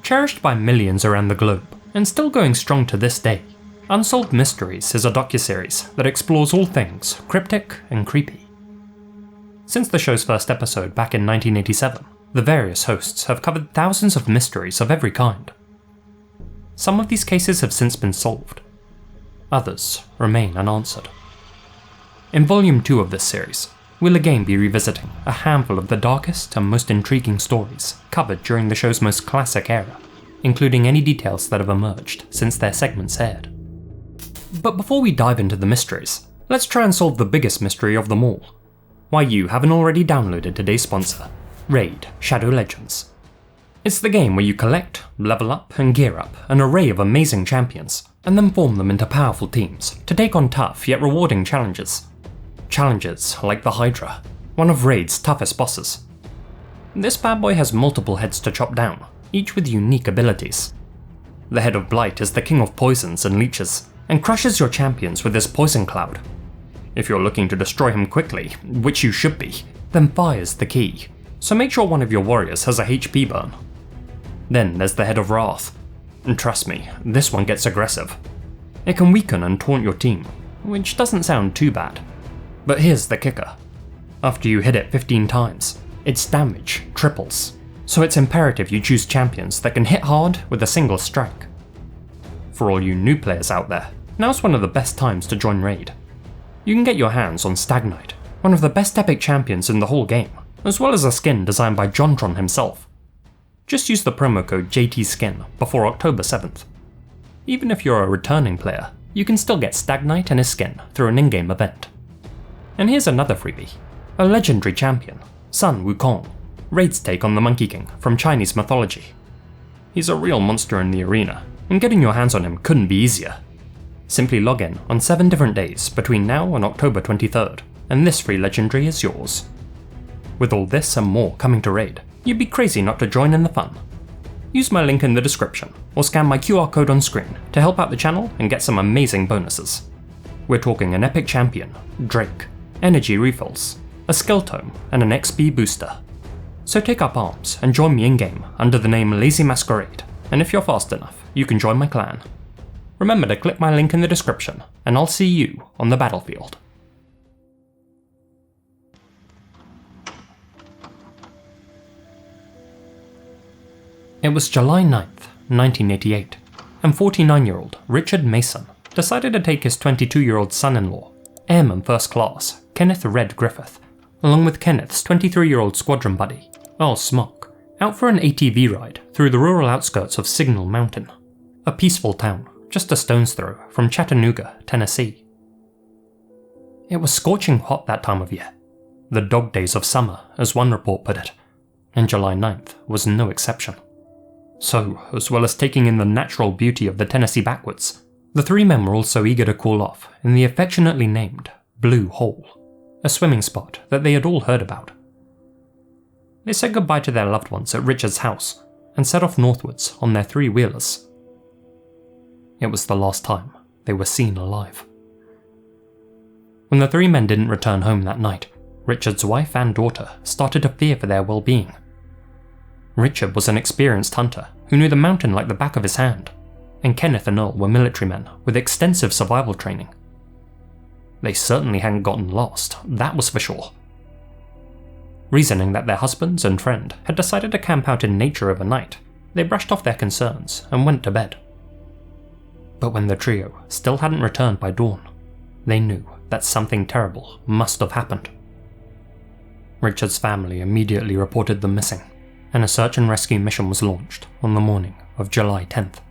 Cherished by millions around the globe, and still going strong to this day, Unsolved Mysteries is a docuseries that explores all things cryptic and creepy. Since the show's first episode back in 1987, the various hosts have covered thousands of mysteries of every kind. Some of these cases have since been solved. Others remain unanswered. In Volume 2 of this series, we'll again be revisiting a handful of the darkest and most intriguing stories covered during the show's most classic era, including any details that have emerged since their segments aired. But before we dive into the mysteries, let's try and solve the biggest mystery of them all. Why you haven't already downloaded today's sponsor, Raid: Shadow Legends. It's the game where you collect, level up, and gear up an array of amazing champions, and then form them into powerful teams to take on tough yet rewarding challenges. Challenges like the Hydra, one of Raid's toughest bosses. This bad boy has multiple heads to chop down, each with unique abilities. The head of Blight is the king of poisons and leeches, and crushes your champions with his poison cloud. If you're looking to destroy him quickly, which you should be, then fire's the key, so make sure one of your warriors has a HP burn. Then there's the head of Wrath, and trust me, this one gets aggressive. It can weaken and taunt your team, which doesn't sound too bad. But here's the kicker. After you hit it 15 times, its damage triples, so it's imperative you choose champions that can hit hard with a single strike. For all you new players out there, now's one of the best times to join Raid. You can get your hands on Stag Knight, one of the best epic champions in the whole game, as well as a skin designed by JonTron himself. Just use the promo code JTSkin before October 7th. Even if you're a returning player, you can still get Stag Knight and his skin through an in-game event. And here's another freebie, a legendary champion, Sun Wukong, Raid's take on the Monkey King from Chinese mythology. He's a real monster in the arena, and getting your hands on him couldn't be easier. Simply log in on 7 different days between now and October 23rd, and this free legendary is yours. With all this and more coming to Raid, you'd be crazy not to join in the fun. Use my link in the description, or scan my QR code on screen to help out the channel and get some amazing bonuses. We're talking an epic champion, Drake, energy refills, a skill tome, and an XP booster. So take up arms and join me in-game under the name Lazy Masquerade, and if you're fast enough, you can join my clan. Remember to click my link in the description, and I'll see you on the battlefield. It was July 9th, 1988, and 49-year-old Richard Mason decided to take his 22-year-old son-in-law, Airman First Class Kenneth Red Griffith, along with Kenneth's 23-year-old squadron buddy, Earl Smock, out for an ATV ride through the rural outskirts of Signal Mountain, a peaceful town just a stone's throw from Chattanooga, Tennessee. It was scorching hot that time of year, the dog days of summer, as one report put it, and July 9th was no exception. So, as well as taking in the natural beauty of the Tennessee backwoods, the three men were also eager to cool off in the affectionately named Blue Hole, a swimming spot that they had all heard about. They said goodbye to their loved ones at Richard's house and set off northwards on their three-wheelers. It was the last time they were seen alive. When the three men didn't return home that night, Richard's wife and daughter started to fear for their well-being. Richard was an experienced hunter who knew the mountain like the back of his hand, and Kenneth and Earl were military men with extensive survival training. They certainly hadn't gotten lost, that was for sure. Reasoning that their husbands and friend had decided to camp out in nature overnight, they brushed off their concerns and went to bed. But when the trio still hadn't returned by dawn, they knew that something terrible must have happened. Richard's family immediately reported them missing, and a search and rescue mission was launched on the morning of July 10th.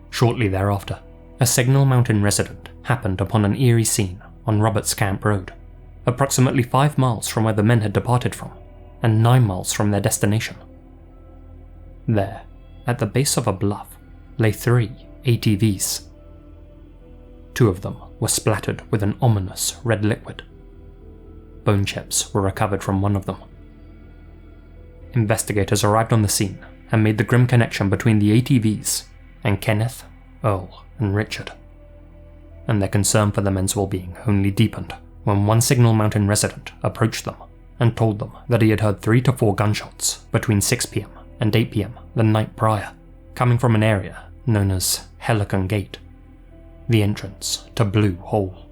Shortly thereafter, a Signal Mountain resident happened upon an eerie scene on Roberts Camp Road, approximately 5 miles from where the men had departed from, and 9 miles from their destination. There, at the base of a bluff, lay 3 ATVs. 2 of them were splattered with an ominous red liquid. Bone chips were recovered from one of them. Investigators arrived on the scene and made the grim connection between the ATVs and Kenneth, Earl, and Richard. And their concern for the men's well-being only deepened when one Signal Mountain resident approached them and told them that he had heard 3 to 4 gunshots between 6 PM and 8 PM the night prior, coming from an area known as Helican Gate, the entrance to Blue Hole.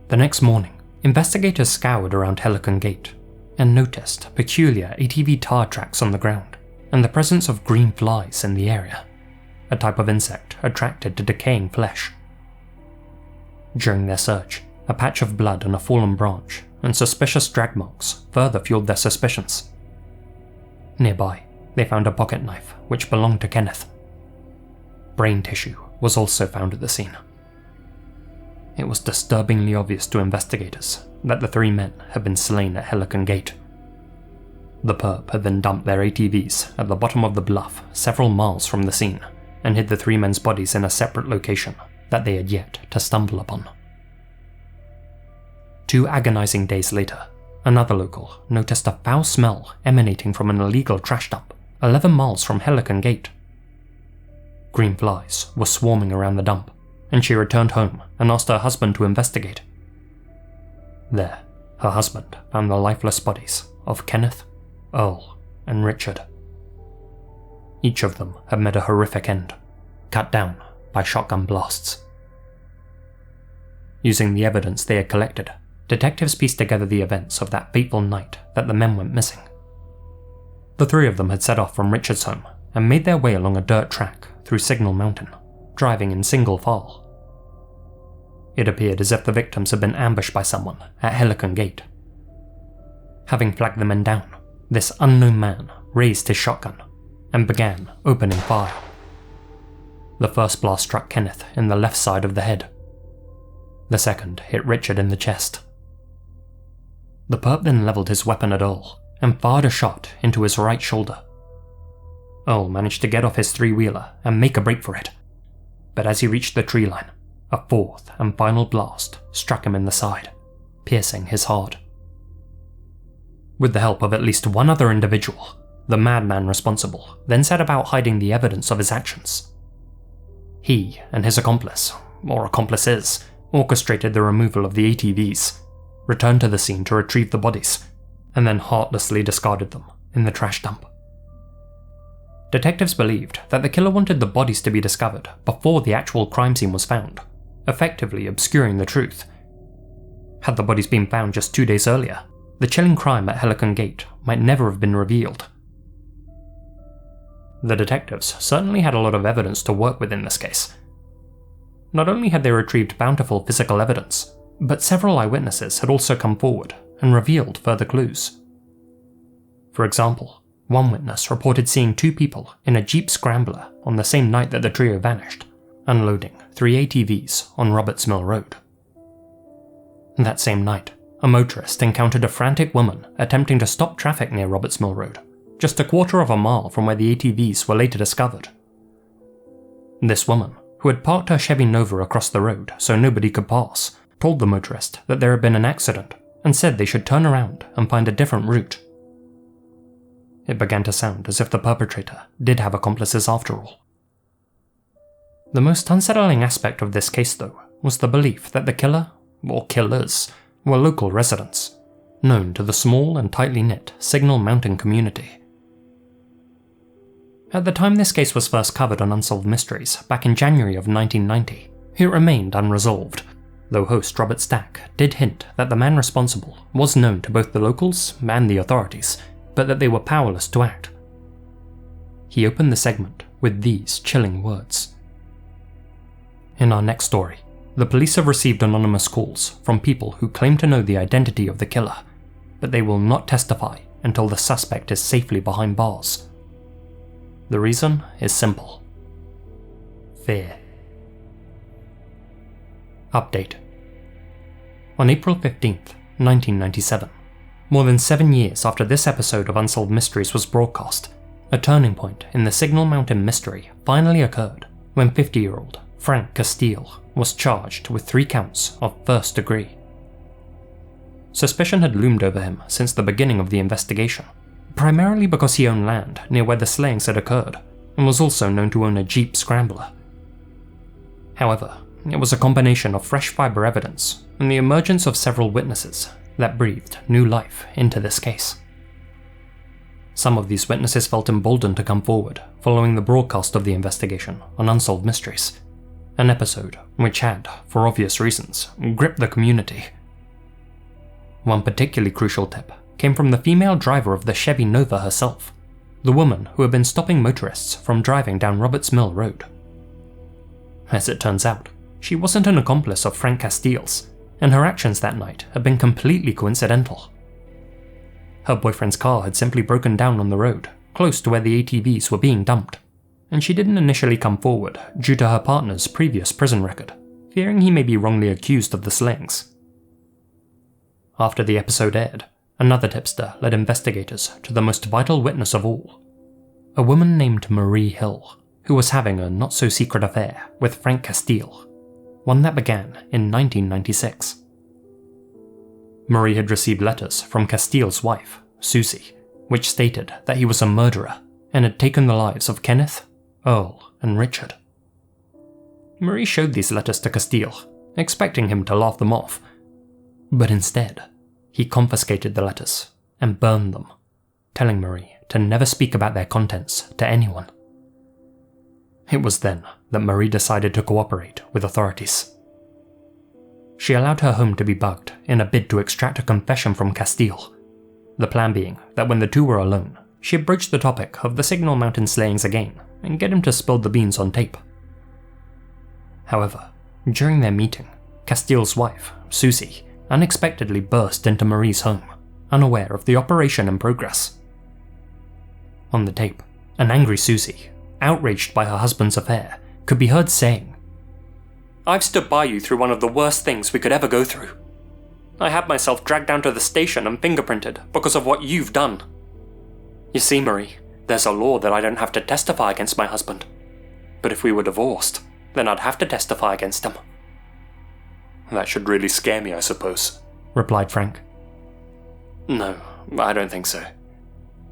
The next morning, investigators scoured around Helican Gate and noticed peculiar ATV tire tracks on the ground and the presence of green flies in the area, a type of insect attracted to decaying flesh. During their search, a patch of blood on a fallen branch and suspicious drag marks further fueled their suspicions. Nearby, they found a pocket knife which belonged to Kenneth. Brain tissue was also found at the scene. It was disturbingly obvious to investigators that the 3 men had been slain at Helican Gate. The perp had then dumped their ATVs at the bottom of the bluff several miles from the scene and hid the 3 men's bodies in a separate location that they had yet to stumble upon. 2 agonizing days later, another local noticed a foul smell emanating from an illegal trash dump 11 miles from Helican Gate. Green flies were swarming around the dump, and she returned home and asked her husband to investigate. There, her husband found the lifeless bodies of Kenneth, Earl, and Richard. Each of them had met a horrific end, cut down by shotgun blasts. Using the evidence they had collected, detectives pieced together the events of that fateful night that the men went missing. The 3 of them had set off from Richard's home and made their way along a dirt track through Signal Mountain, driving in single file. It appeared as if the victims had been ambushed by someone at Helican Gate. Having flagged the men down, this unknown man raised his shotgun and began opening fire. The first blast struck Kenneth in the left side of the head. The second hit Richard in the chest. The perp then leveled his weapon at Earl and fired a shot into his right shoulder. Earl managed to get off his 3-wheeler and make a break for it, but as he reached the tree line, a 4th and final blast struck him in the side, piercing his heart. With the help of at least 1 other individual, the madman responsible then set about hiding the evidence of his actions. He and his accomplice, or accomplices, orchestrated the removal of the ATVs, returned to the scene to retrieve the bodies, and then heartlessly discarded them in the trash dump. Detectives believed that the killer wanted the bodies to be discovered before the actual crime scene was found, effectively obscuring the truth. Had the bodies been found just 2 days earlier, the chilling crime at Helican Gate might never have been revealed. The detectives certainly had a lot of evidence to work with in this case. Not only had they retrieved bountiful physical evidence, but several eyewitnesses had also come forward and revealed further clues. For example, one witness reported seeing 2 people in a Jeep Scrambler on the same night that the trio vanished, unloading 3 ATVs on Roberts Mill Road. That same night, a motorist encountered a frantic woman attempting to stop traffic near Roberts Mill Road, just a 1/4 of a mile from where the ATVs were later discovered. This woman, who had parked her Chevy Nova across the road so nobody could pass, told the motorist that there had been an accident and said they should turn around and find a different route. It began to sound as if the perpetrator did have accomplices after all. The most unsettling aspect of this case, though, was the belief that the killer, or killers, were local residents, known to the small and tightly knit Signal Mountain community. At the time this case was first covered on Unsolved Mysteries back in January of 1990, it remained unresolved, though host Robert Stack did hint that the man responsible was known to both the locals and the authorities, but that they were powerless to act. He opened the segment with these chilling words. In our next story, the police have received anonymous calls from people who claim to know the identity of the killer, but they will not testify until the suspect is safely behind bars. The reason is simple. Fear. Update. On April 15th, 1997, more than 7 years after this episode of Unsolved Mysteries was broadcast, a turning point in the Signal Mountain mystery finally occurred when 50-year-old Frank Castile was charged with 3 counts of first degree. Suspicion had loomed over him since the beginning of the investigation, primarily because he owned land near where the slayings had occurred and was also known to own a Jeep Scrambler. However, it was a combination of fresh fibre evidence and the emergence of several witnesses that breathed new life into this case. Some of these witnesses felt emboldened to come forward following the broadcast of the investigation on Unsolved Mysteries, an episode which had, for obvious reasons, gripped the community. One particularly crucial tip came from the female driver of the Chevy Nova herself, the woman who had been stopping motorists from driving down Roberts Mill Road. As it turns out, she wasn't an accomplice of Frank Castile's, and her actions that night had been completely coincidental. Her boyfriend's car had simply broken down on the road, close to where the ATVs were being dumped, and she didn't initially come forward due to her partner's previous prison record, fearing he may be wrongly accused of the slayings. After the episode aired, another tipster led investigators to the most vital witness of all, a woman named Marie Hill, who was having a not-so-secret affair with Frank Castile, one that began in 1996. Marie had received letters from Castile's wife, Susie, which stated that he was a murderer and had taken the lives of Kenneth, Earl, and Richard. Marie showed these letters to Castile, expecting him to laugh them off, but instead, he confiscated the letters and burned them, telling Marie to never speak about their contents to anyone. It was then that Marie decided to cooperate with authorities. She allowed her home to be bugged in a bid to extract a confession from Castile, the plan being that when the two were alone, she'd broach the topic of the Signal Mountain slayings again and get him to spill the beans on tape. However, during their meeting, Castile's wife, Susie, unexpectedly burst into Marie's home, unaware of the operation in progress. On the tape, an angry Susie, outraged by her husband's affair, could be heard saying, "I've stood by you through one of the worst things we could ever go through. I had myself dragged down to the station and fingerprinted because of what you've done. You see, Marie, there's a law that I don't have to testify against my husband. But if we were divorced, then I'd have to testify against him." "That should really scare me, I suppose," replied Frank. "No, I don't think so.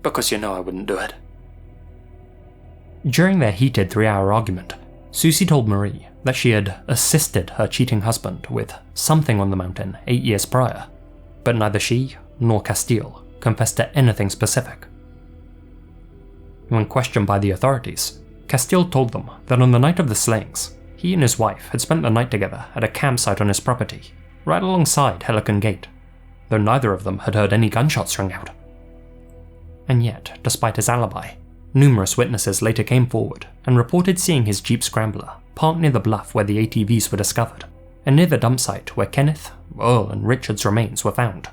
Because you know I wouldn't do it." During their heated 3-hour argument, Susie told Marie that she had assisted her cheating husband with something on the mountain 8 years prior, but neither she nor Castile confessed to anything specific. When questioned by the authorities, Castile told them that on the night of the slayings, he and his wife had spent the night together at a campsite on his property, right alongside Helicon Gate, though neither of them had heard any gunshots ring out. And yet, despite his alibi, numerous witnesses later came forward and reported seeing his Jeep Scrambler parked near the bluff where the ATVs were discovered, and near the dump site where Kenneth, Earl, and Richard's remains were found.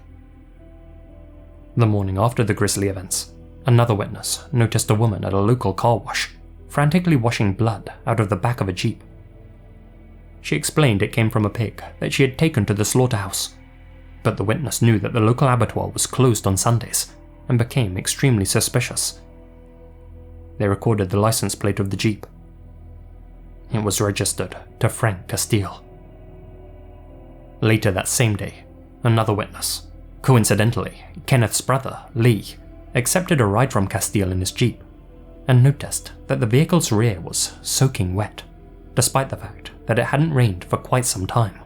The morning after the grisly events, another witness noticed a woman at a local car wash, frantically washing blood out of the back of a Jeep. She explained it came from a pig that she had taken to the slaughterhouse, but the witness knew that the local abattoir was closed on Sundays and became extremely suspicious. They recorded the license plate of the Jeep. It was registered to Frank Castile. Later that same day, another witness, coincidentally Kenneth's brother, Lee, accepted a ride from Castile in his Jeep and noticed that the vehicle's rear was soaking wet, despite the fact that it hadn't rained for quite some time.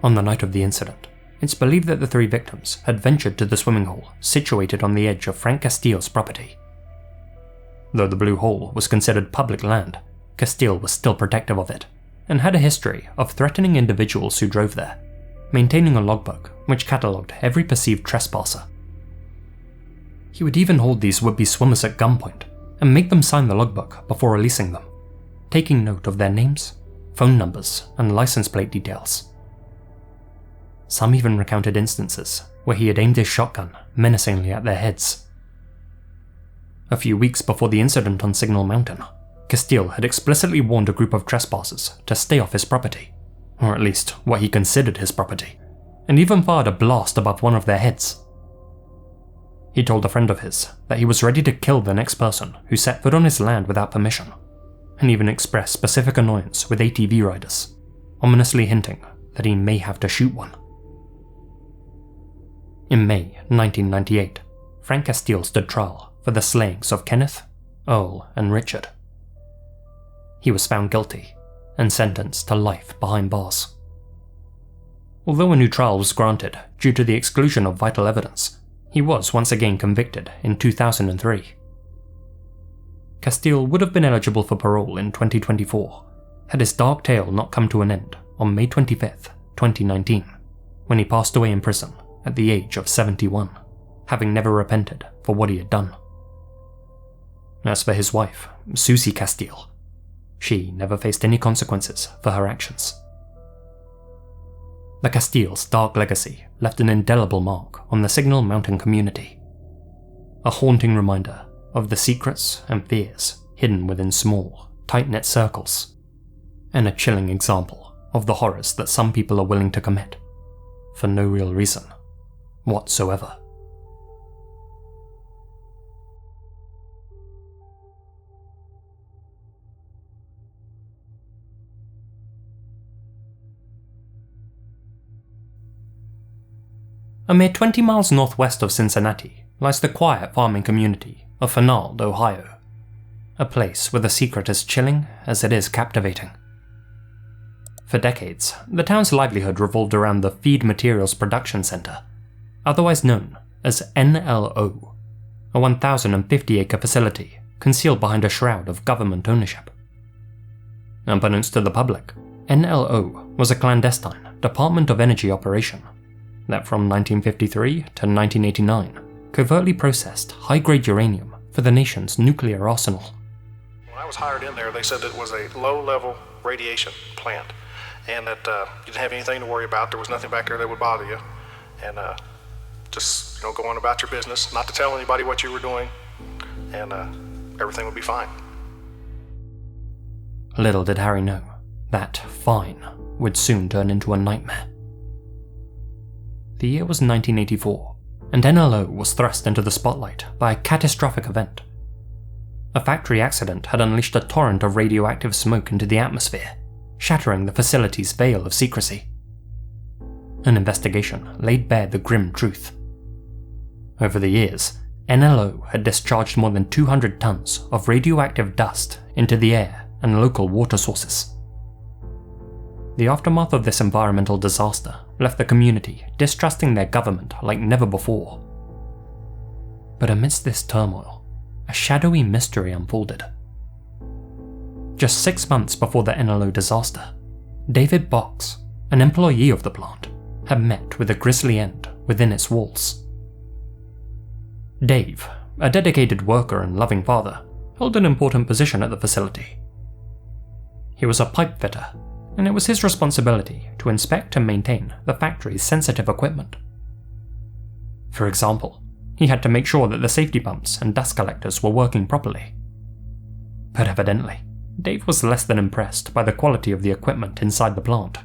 On the night of the incident, it's believed that the 3 victims had ventured to the swimming hole situated on the edge of Frank Castile's property. Though the Blue Hole was considered public land, Castile was still protective of it, and had a history of threatening individuals who drove there, maintaining a logbook which catalogued every perceived trespasser. He would even hold these would-be swimmers at gunpoint and make them sign the logbook before releasing them, taking note of their names, phone numbers, and license plate details. Some even recounted instances where he had aimed his shotgun menacingly at their heads. A few weeks before the incident on Signal Mountain, Castile had explicitly warned a group of trespassers to stay off his property, or at least what he considered his property, and even fired a blast above one of their heads. He told a friend of his that he was ready to kill the next person who set foot on his land without permission, and even expressed specific annoyance with ATV riders, ominously hinting that he may have to shoot one. In May 1998, Frank Castile stood trial for the slayings of Kenneth, Earl, and Richard. He was found guilty and sentenced to life behind bars. Although a new trial was granted due to the exclusion of vital evidence, He was once again convicted in 2003. Castile would have been eligible for parole in 2024 had his dark tale not come to an end on May 25th, 2019, when he passed away in prison at the age of 71, having never repented for what he had done. As for his wife, Susie Castile, she never faced any consequences for her actions. The Castiles' dark legacy left an indelible mark on the Signal Mountain community, a haunting reminder of the secrets and fears hidden within small, tight-knit circles, and a chilling example of the horrors that some people are willing to commit for no real reason whatsoever. A mere 20 miles northwest of Cincinnati lies the quiet farming community of Fennell, Ohio, a place with a secret as chilling as it is captivating. For decades, the town's livelihood revolved around the Feed Materials Production Center, otherwise known as NLO, a 1,050-acre facility concealed behind a shroud of government ownership. Unbeknownst to the public, NLO was a clandestine Department of Energy operation that from 1953 to 1989 covertly processed high-grade uranium for the nation's nuclear arsenal. When I was hired in there, they said that it was a low-level radiation plant, and that you didn't have anything to worry about. There was nothing back there that would bother you, and just go on about your business, not to tell anybody what you were doing, and everything would be fine. Little did Harry know that fine would soon turn into a nightmare. The year was 1984, and NLO was thrust into the spotlight by a catastrophic event. A factory accident had unleashed a torrent of radioactive smoke into the atmosphere, shattering the facility's veil of secrecy. An investigation laid bare the grim truth. Over the years, NLO had discharged more than 200 tons of radioactive dust into the air and local water sources. The aftermath of this environmental disaster left the community distrusting their government like never before. But amidst this turmoil, a shadowy mystery unfolded. Just 6 months before the NLO disaster, David Box, an employee of the plant, had met with a grisly end within its walls. Dave, a dedicated worker and loving father, held an important position at the facility. He was a pipe fitter, and it was his responsibility to inspect and maintain the factory's sensitive equipment. For example, he had to make sure that the safety pumps and dust collectors were working properly. But evidently, Dave was less than impressed by the quality of the equipment inside the plant.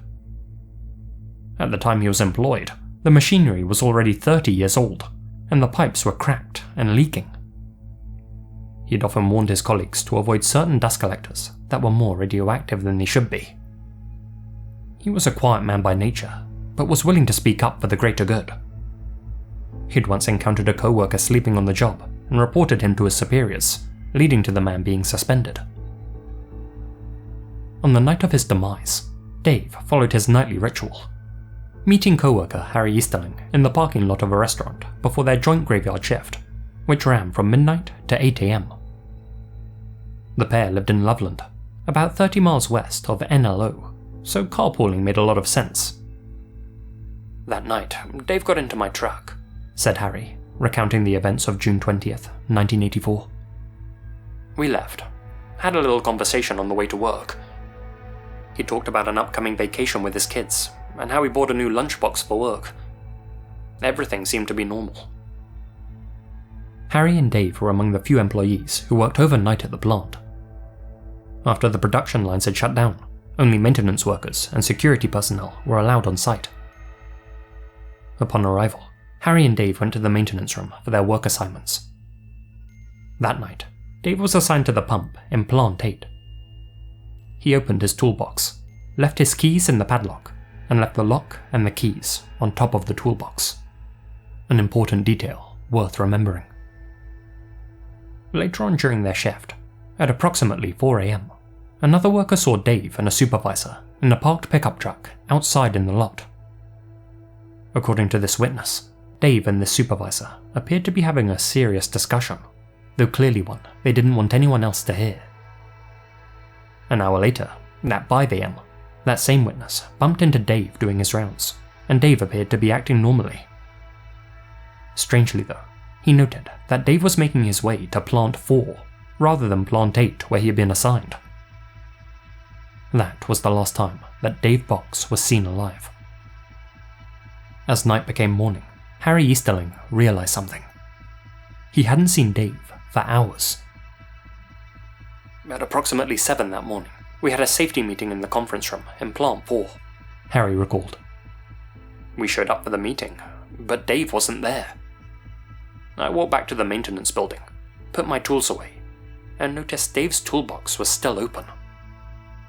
At the time he was employed, the machinery was already 30 years old, and the pipes were cracked and leaking. He'd often warned his colleagues to avoid certain dust collectors that were more radioactive than they should be. He was a quiet man by nature, but was willing to speak up for the greater good. He'd once encountered a co-worker sleeping on the job and reported him to his superiors, leading to the man being suspended. On the night of his demise, Dave followed his nightly ritual, meeting co-worker Harry Easterling in the parking lot of a restaurant before their joint graveyard shift, which ran from midnight to 8 AM. The pair lived in Loveland, about 30 miles west of NLO, so carpooling made a lot of sense. "That night, Dave got into my truck," said Harry, recounting the events of June 20th, 1984. "We left, had a little conversation on the way to work. He talked about an upcoming vacation with his kids, and how he bought a new lunchbox for work. Everything seemed to be normal." Harry and Dave were among the few employees who worked overnight at the plant. After the production lines had shut down, only maintenance workers and security personnel were allowed on site. Upon arrival, Harry and Dave went to the maintenance room for their work assignments. That night, Dave was assigned to the pump in Plant 8. He opened his toolbox, left his keys in the padlock, and left the lock and the keys on top of the toolbox. An important detail worth remembering. Later on during their shift, at approximately 4 AM, another worker saw Dave and a supervisor in a parked pickup truck outside in the lot. According to this witness, Dave and the supervisor appeared to be having a serious discussion, though clearly one they didn't want anyone else to hear. An hour later, at 5 AM, that same witness bumped into Dave doing his rounds, and Dave appeared to be acting normally. Strangely though, he noted that Dave was making his way to Plant 4 rather than Plant 8 where he had been assigned. That was the last time that Dave Box was seen alive. As night became morning, Harry Easterling realised something. He hadn't seen Dave for hours. At approximately 7 that morning, we had a safety meeting in the conference room in Plant 4, Harry recalled. We showed up for the meeting, but Dave wasn't there. I walked back to the maintenance building, put my tools away, and noticed Dave's toolbox was still open.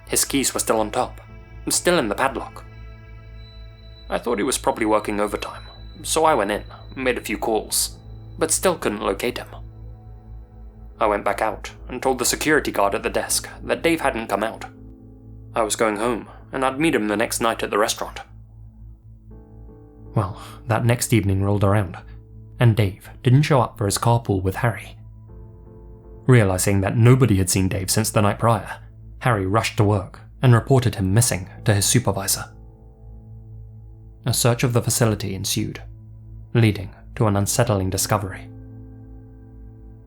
His keys were still on top, still in the padlock. I thought he was probably working overtime, so I went in, made a few calls, but still couldn't locate him. I went back out and told the security guard at the desk that Dave hadn't come out. I was going home, and I'd meet him the next night at the restaurant. Well, that next evening rolled around, and Dave didn't show up for his carpool with Harry. Realising that nobody had seen Dave since the night prior, Harry rushed to work and reported him missing to his supervisor. A search of the facility ensued, leading to an unsettling discovery.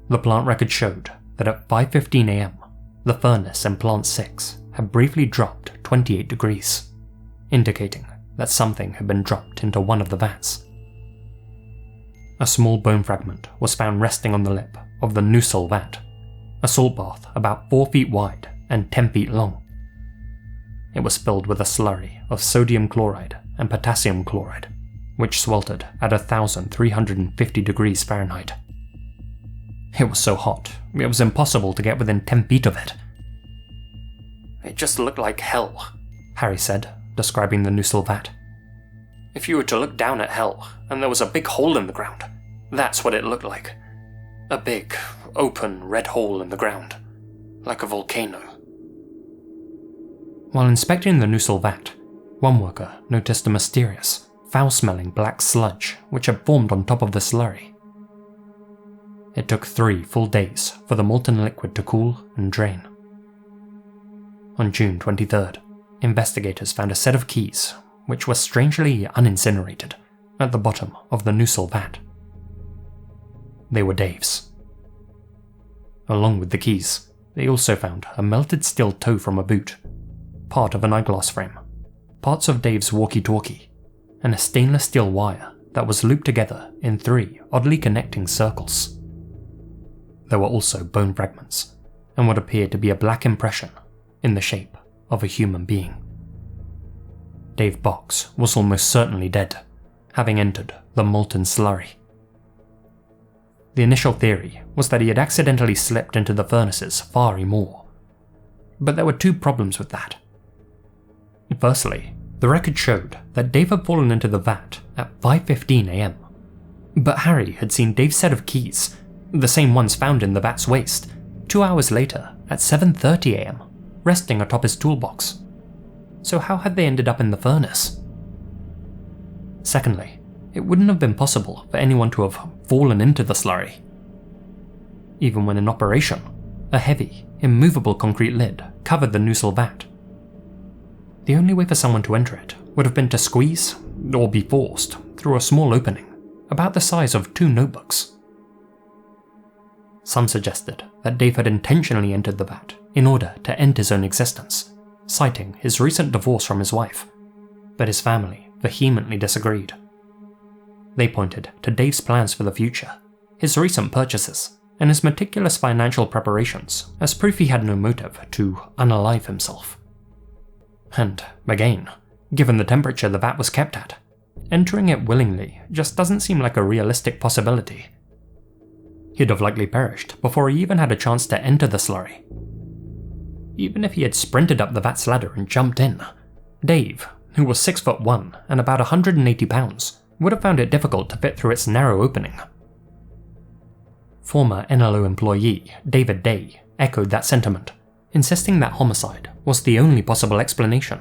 The plant record showed that at 5:15 AM, the furnace in Plant 6 had briefly dropped 28 degrees, indicating that something had been dropped into one of the vats. A small bone fragment was found resting on the lip of the Unsolved vat, a salt bath about 4 feet wide and 10 feet long. It was filled with a slurry of sodium chloride and potassium chloride, which sweltered at 1,350 degrees Fahrenheit. It was so hot, it was impossible to get within 10 feet of it. It just looked like hell, Harry said, describing the Unsolved vat. If you were to look down at hell and there was a big hole in the ground, that's what it looked like. A big, open, red hole in the ground, like a volcano. While inspecting the Unsolved vat, one worker noticed a mysterious, foul-smelling black sludge which had formed on top of the slurry. It took 3 full days for the molten liquid to cool and drain. On June 23rd, investigators found a set of keys which were strangely unincinerated at the bottom of the Unsolved vat. They were Dave's. Along with the keys, they also found a melted steel toe from a boot, part of an eyeglass frame, parts of Dave's walkie-talkie, and a stainless steel wire that was looped together in 3 oddly connecting circles. There were also bone fragments, and what appeared to be a black impression in the shape of a human being. Dave Box was almost certainly dead, having entered the molten slurry. The initial theory was that he had accidentally slipped into the furnace's fiery maw, but there were 2 problems with that. Firstly, the record showed that Dave had fallen into the vat at 5:15 AM, but Harry had seen Dave's set of keys, the same ones found in the vat's waste, 2 hours later at 7:30 AM, resting atop his toolbox. So how had they ended up in the furnace? Secondly, it wouldn't have been possible for anyone to have fallen into the slurry. Even when in operation, a heavy, immovable concrete lid covered the Unsolved vat. The only way for someone to enter it would have been to squeeze, or be forced, through a small opening, about the size of 2 notebooks. Some suggested that Dave had intentionally entered the vat in order to end his own existence, citing his recent divorce from his wife, but his family vehemently disagreed. They pointed to Dave's plans for the future, his recent purchases, and his meticulous financial preparations as proof he had no motive to unalive himself. And, again, given the temperature the vat was kept at, entering it willingly just doesn't seem like a realistic possibility. He'd have likely perished before he even had a chance to enter the slurry. Even if he had sprinted up the vat's ladder and jumped in, Dave, who was 6'1" and about 180 pounds, would have found it difficult to fit through its narrow opening. Former NLO employee David Day echoed that sentiment, insisting that homicide was the only possible explanation.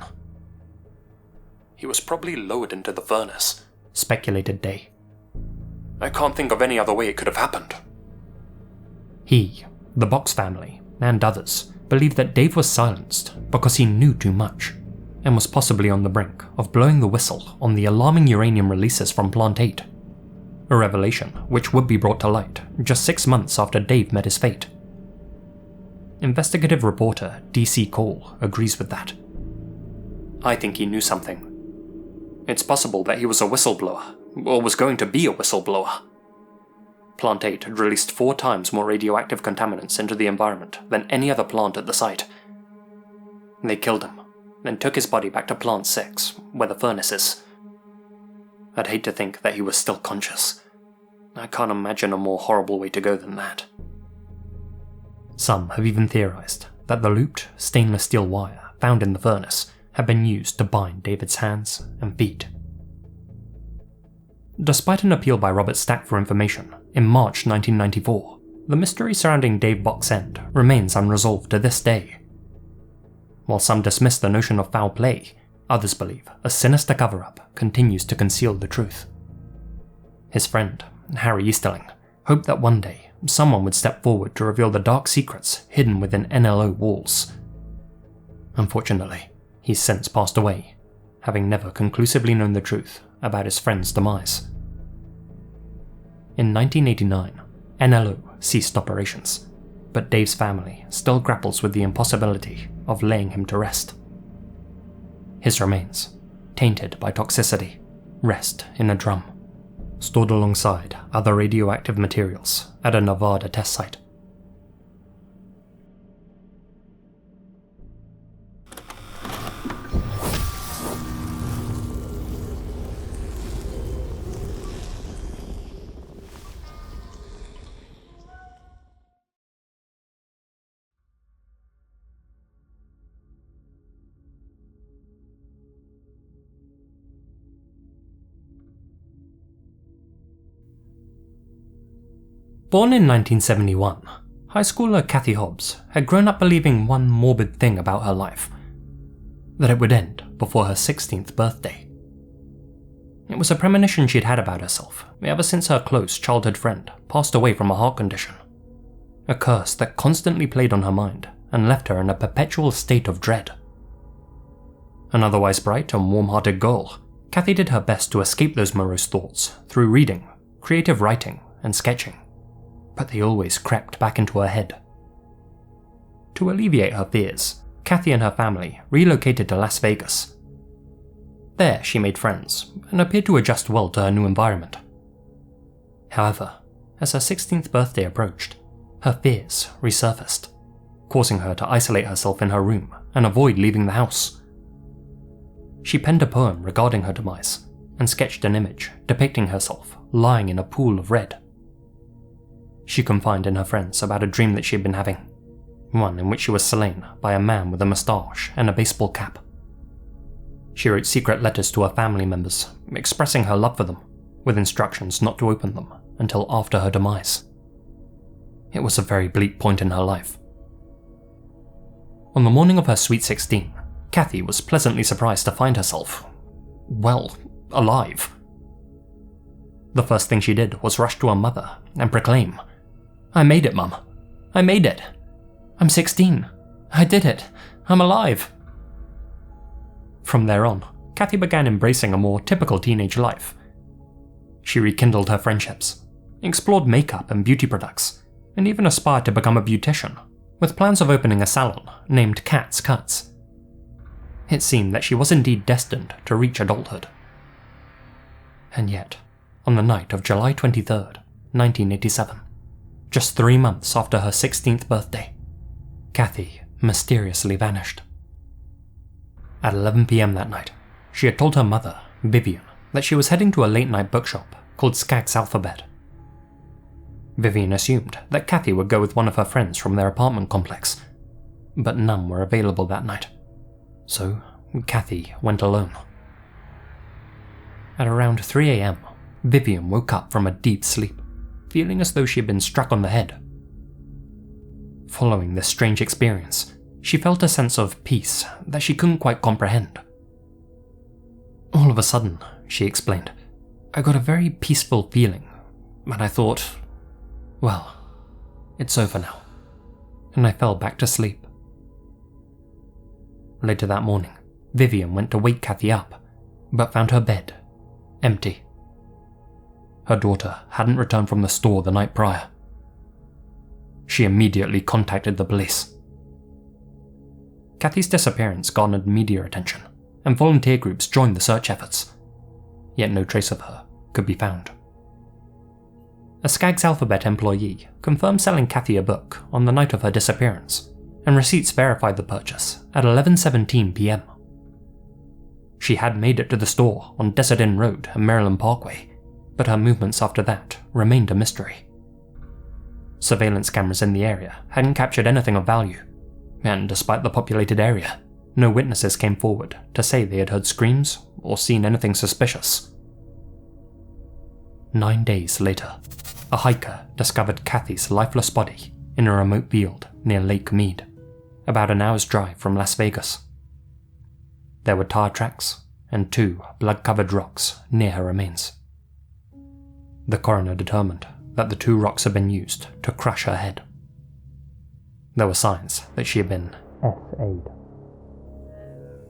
He was probably lowered into the furnace, speculated Day. I can't think of any other way it could have happened. He, the Box family, and others believed that Dave was silenced because he knew too much, and was possibly on the brink of blowing the whistle on the alarming uranium releases from Plant 8, a revelation which would be brought to light just 6 months after Dave met his fate. Investigative reporter D.C. Cole agrees with that. I think he knew something. It's possible that he was a whistleblower, or was going to be a whistleblower. Plant 8 had released 4 times more radioactive contaminants into the environment than any other plant at the site. They killed him, then took his body back to Plant 6, where the furnace is. I'd hate to think that he was still conscious. I can't imagine a more horrible way to go than that. Some have even theorized that the looped stainless steel wire found in the furnace had been used to bind David's hands and feet. Despite an appeal by Robert Stack for information in March 1994, the mystery surrounding Dave Bock's end remains unresolved to this day. While some dismiss the notion of foul play, others believe a sinister cover-up continues to conceal the truth. His friend, Harry Easterling, hoped that one day someone would step forward to reveal the dark secrets hidden within NLO walls. Unfortunately, he's since passed away, having never conclusively known the truth about his friend's demise. In 1989, NLO ceased operations, but Dave's family still grapples with the impossibility of laying him to rest. His remains, tainted by toxicity, rest in a drum, stored alongside other radioactive materials at a Nevada test site. Born in 1971, high schooler Kathy Hobbs had grown up believing one morbid thing about her life: that it would end before her 16th birthday. It was a premonition she'd had about herself ever since her close childhood friend passed away from a heart condition, a curse that constantly played on her mind and left her in a perpetual state of dread. An otherwise bright and warm-hearted girl, Kathy did her best to escape those morose thoughts through reading, creative writing, and sketching, but they always crept back into her head. To alleviate her fears, Kathy and her family relocated to Las Vegas. There she made friends and appeared to adjust well to her new environment. However, as her 16th birthday approached, her fears resurfaced, causing her to isolate herself in her room and avoid leaving the house. She penned a poem regarding her demise and sketched an image depicting herself lying in a pool of red. She confided in her friends about a dream that she had been having, one in which she was slain by a man with a moustache and a baseball cap. She wrote secret letters to her family members, expressing her love for them, with instructions not to open them until after her demise. It was a very bleak point in her life. On the morning of her sweet 16, Kathy was pleasantly surprised to find herself, well, alive. The first thing she did was rush to her mother and proclaim, "I made it, Mum. I made it. I'm 16. I did it. I'm alive." From there on, Kathy began embracing a more typical teenage life. She rekindled her friendships, explored makeup and beauty products, and even aspired to become a beautician, with plans of opening a salon named Cat's Cuts. It seemed that she was indeed destined to reach adulthood. And yet, on the night of July 23rd, 1987, just 3 months after her 16th birthday, Kathy mysteriously vanished. At 11 PM that night, she had told her mother, Vivian, that she was heading to a late-night bookshop called Skaggs Alphabet. Vivian assumed that Kathy would go with one of her friends from their apartment complex, but none were available that night, so Kathy went alone. At around 3 AM, Vivian woke up from a deep sleep, feeling as though she had been struck on the head. Following this strange experience, she felt a sense of peace that she couldn't quite comprehend. "All of a sudden," she explained, "I got a very peaceful feeling, and I thought, well, it's over now, and I fell back to sleep. Later that morning, Vivian went to wake Kathy up, but found her bed empty. Her daughter hadn't returned from the store the night prior. She immediately contacted the police. Kathy's disappearance garnered media attention, and volunteer groups joined the search efforts, yet no trace of her could be found. A Skag's Alphabet employee confirmed selling Kathy a book on the night of her disappearance, and receipts verified the purchase at 11:17 p.m. She had made it to the store on Desert Inn Road and Maryland Parkway, but her movements after that remained a mystery. Surveillance cameras in the area hadn't captured anything of value, and despite the populated area, no witnesses came forward to say they had heard screams or seen anything suspicious. 9 days later, a hiker discovered Kathy's lifeless body in a remote field near Lake Mead, about an hour's drive from Las Vegas. There were tire tracks and 2 blood-covered rocks near her remains. The coroner determined that the 2 rocks had been used to crush her head. There were signs that she had been SA'd.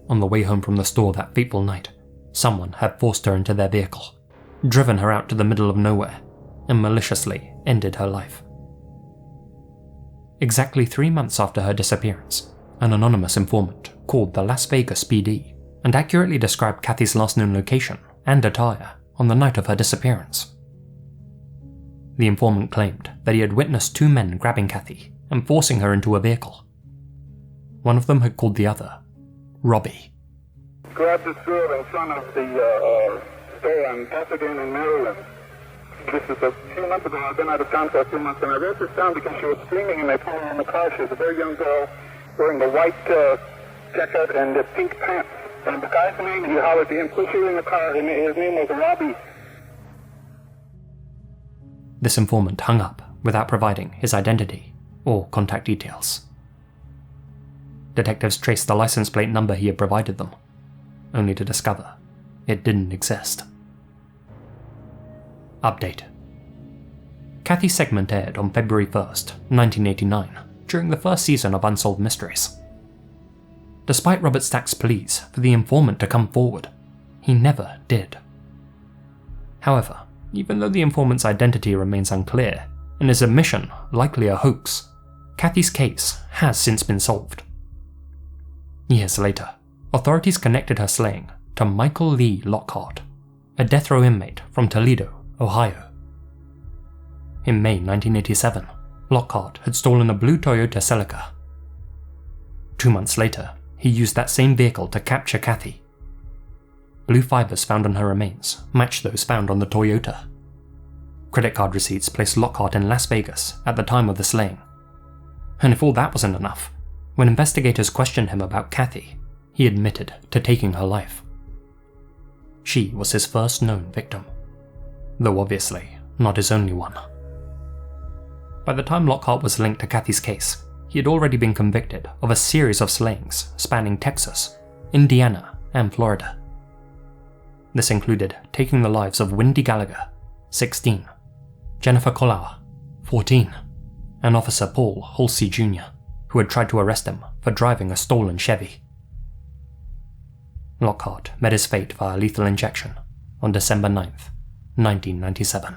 On the way home from the store that fateful night, someone had forced her into their vehicle, driven her out to the middle of nowhere, and maliciously ended her life. Exactly 3 months after her disappearance, an anonymous informant called the Las Vegas PD and accurately described Kathy's last known location and attire on the night of her disappearance. The informant claimed that he had witnessed 2 men grabbing Kathy and forcing her into a vehicle. One of them had called the other Robbie. Grabbed this girl in front of the store on Pasadena in Maryland. This is a few months ago. I've been out of town for a few months, and I wrote this down because she was screaming and they pulled her in the car. She was a very young girl wearing the white jacket and the pink pants. And the guy's name, he hollered to him, push her in the car, and his name was Robbie. This informant hung up without providing his identity or contact details. Detectives traced the license plate number he had provided them, only to discover it didn't exist. Update. Kathy's segment aired on February 1st, 1989, during the first season of Unsolved Mysteries. Despite Robert Stack's pleas for the informant to come forward, he never did. However, even though the informant's identity remains unclear, and his admission likely a hoax, Kathy's case has since been solved. Years later, authorities connected her slaying to Michael Lee Lockhart, a death row inmate from Toledo, Ohio. In May 1987, Lockhart had stolen a blue Toyota Celica. 2 months later, he used that same vehicle to capture Kathy. Blue fibers found on her remains matched those found on the Toyota. Credit card receipts placed Lockhart in Las Vegas at the time of the slaying. And if all that wasn't enough, when investigators questioned him about Kathy, he admitted to taking her life. She was his first known victim, though obviously not his only one. By the time Lockhart was linked to Kathy's case, he had already been convicted of a series of slayings spanning Texas, Indiana, and Florida. This included taking the lives of Wendy Gallagher, 16, Jennifer Collar, 14, and Officer Paul Halsey Jr., who had tried to arrest him for driving a stolen Chevy. Lockhart met his fate via lethal injection on December 9th, 1997.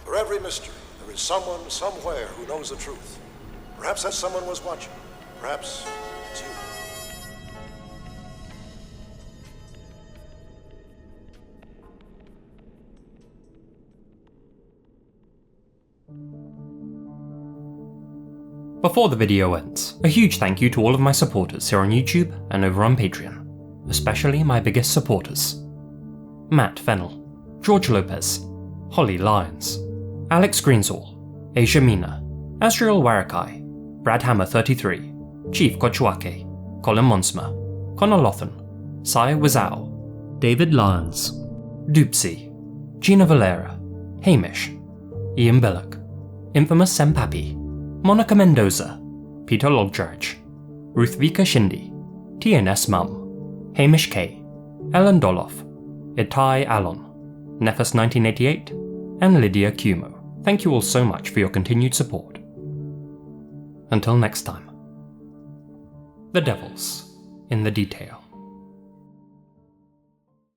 For every mystery, there is someone somewhere who knows the truth. Perhaps that someone was watching. Perhaps it's you. Before the video ends, a huge thank you to all of my supporters here on YouTube and over on Patreon, especially my biggest supporters: Matt Fennell, George Lopez, Holly Lyons, Alex Greensall, asiamina, Azrael Warakai, Brad Hammer 33, Chief Cochuaque, Colin Monsma, Connor Louthan, Wewzow, David Lyons, Doopsy, Gina Valera, Hamish, Biluck, Infamous-senpapi, Monica Mendoza, Peter Lulgjuraj, Ruth Vika Shindi, TnSMOM, Hamish K, Ellen Dolloff, Itai Alon, Nefus1988, and Lydia Ciummo. Thank you all so much for your continued support. Until next time. The devil's in the detail.